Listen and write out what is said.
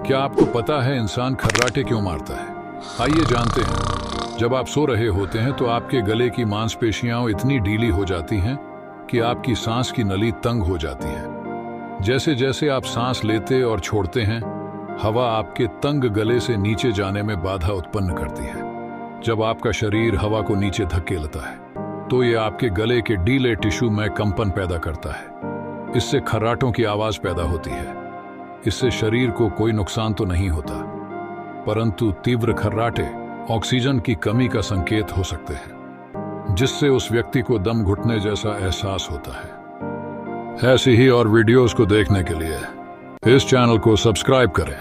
क्या आपको पता है इंसान खर्राटे क्यों मारता है? आइए जानते हैं। जब आप सो रहे होते हैं तो आपके गले की मांसपेशियां इतनी ढीली हो जाती हैं कि आपकी सांस की नली तंग हो जाती है। जैसे जैसे आप सांस लेते और छोड़ते हैं, हवा आपके तंग गले से नीचे जाने में बाधा उत्पन्न करती है। जब आपका शरीर हवा को नीचे धकेलता है तो ये आपके गले के ढीले टिश्यू में कंपन पैदा करता है। इससे खर्राटों की आवाज पैदा होती है। इससे शरीर को कोई नुकसान तो नहीं होता, परंतु तीव्र खर्राटे ऑक्सीजन की कमी का संकेत हो सकते हैं, जिससे उस व्यक्ति को दम घुटने जैसा एहसास होता है। ऐसी ही और वीडियोस को देखने के लिए इस चैनल को सब्सक्राइब करें।